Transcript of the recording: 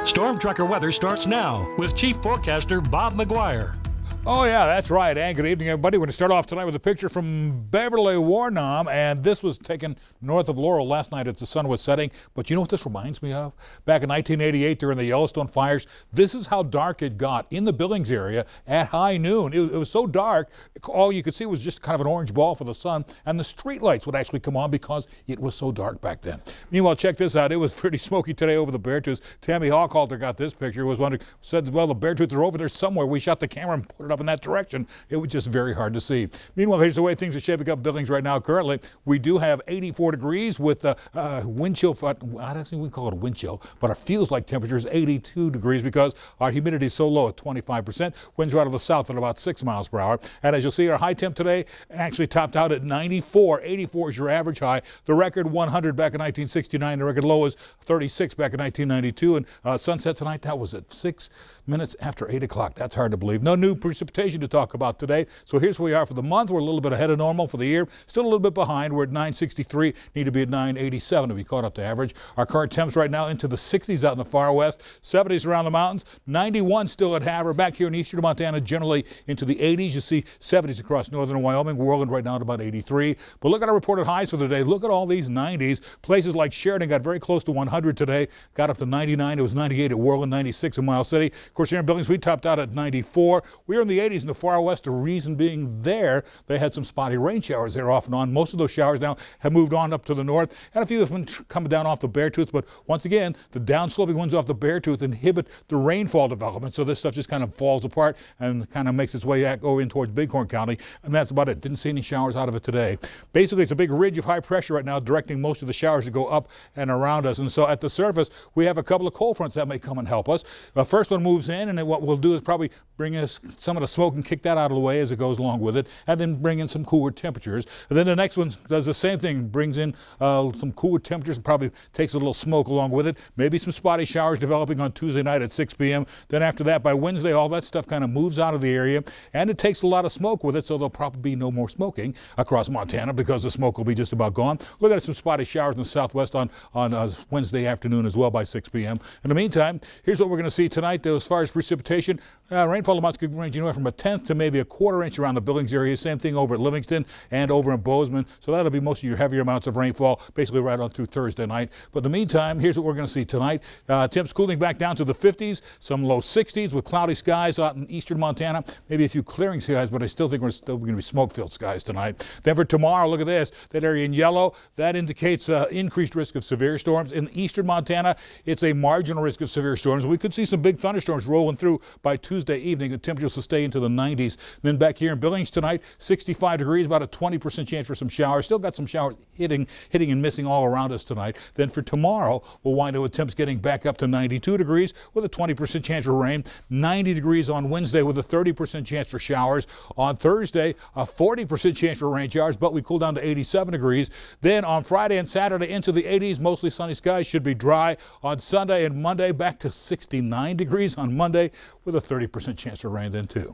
Storm Tracker weather starts now with Chief Forecaster Bob McGuire. Oh, yeah, that's right. And good evening, everybody. We're going to start off tonight with a picture from Beverly, Warnham, and this was taken north of Laurel last night as the sun was setting. But you know what this reminds me of? Back in 1988 during the Yellowstone fires, this is how dark it got in the Billings area at high noon. It was so dark, all you could see was just kind of an orange ball for the sun, and the street lights would actually come on because it was so dark back then. Meanwhile, check this out. It was pretty smoky today over the Beartooths. Tammy Hawkhalter got this picture, was wondering, said, well, the Beartooths are over there somewhere. We shot the camera and put it up in that direction. It was just very hard to see. Meanwhile, here's the way things are shaping up Billings right now. Currently, we do have 84 degrees with wind chill. I don't think we call it a wind chill, but it feels like temperature is 82 degrees because our humidity is so low at 25%. Winds are out of the south at about 6 miles per hour. And as you'll see, our high temp today actually topped out at 94. 84 is your average high. The record 100 back in 1969. The record low is 36 back in 1992. And sunset tonight, that was at 6 minutes after 8 o'clock. That's hard to believe. No new precipitation to talk about today. So here's where we are for the month. We're a little bit ahead of normal for the year. Still a little bit behind. We're at 963. Need to be at 987 to be caught up to average. Our current temps right now into the 60s out in the far west. 70s around the mountains. 91 still at Havre. Back here in eastern Montana, generally into the 80s. You see 70s across northern Wyoming. Whirling right now at about 83. But look at our reported highs for the day. Look at all these 90s. Places like Sheridan got very close to 100 today. Got up to 99. It was 98 at Whirling, 96 in Miles City. Of course, here in Billings, we topped out at 94. We were in the 80s in the far west. The reason being there, they had some spotty rain showers there off and on. Most of those showers now have moved on up to the north, and a few have been coming down off the Beartooth. But once again, the downsloping winds off the Beartooth inhibit the rainfall development, so this stuff just kind of falls apart and kind of makes its way in towards Bighorn County, and that's about it. Didn't see any showers out of it today. Basically, it's a big ridge of high pressure right now directing most of the showers to go up and around us, and so at the surface, we have a couple of cold fronts that may come and help us. The first one moves in, and then what we'll do is probably bring us some of the smoke and kick that out of the way as it goes along with it, and then bring in some cooler temperatures. And then the next one does the same thing, brings in some cooler temperatures and probably takes a little smoke along with it. Maybe some spotty showers developing on Tuesday night at 6 p.m. Then after that, by Wednesday, all that stuff kind of moves out of the area, and it takes a lot of smoke with it, so there'll probably be no more smoking across Montana because the smoke will be just about gone. Look at some spotty showers in the southwest on Wednesday afternoon as well by 6 p.m. In the meantime, here's what we're going to see tonight as far as precipitation. Rainfall amounts could range anywhere from a tenth to maybe a quarter inch around the Billings area. Same thing over at Livingston and over in Bozeman. So that'll be most of your heavier amounts of rainfall, basically right on through Thursday night. But in the meantime, here's what we're going to see tonight. Temps cooling back down to the 50s, some low 60s with cloudy skies out in eastern Montana. Maybe a few clearing skies, but I still think we're going to be smoke-filled skies tonight. Then for tomorrow, look at this. That area in yellow, that indicates increased risk of severe storms. In eastern Montana, it's a marginal risk of severe storms. We could see some big thunderstorms rolling through by Tuesday evening. The temperatures will stay into the 90s. Then back here in Billings tonight, 65 degrees, about a 20% chance for some showers. Still got some showers hitting and missing all around us tonight. Then for tomorrow, we'll wind up with temps getting back up to 92 degrees with a 20% chance for rain. 90 degrees on Wednesday with a 30% chance for showers. On Thursday, a 40% chance for rain showers, but we cool down to 87 degrees. Then on Friday and Saturday into the 80s, mostly sunny skies, should be dry. On Sunday and Monday, back to 69 degrees on Monday with a 30% chance for rain then too.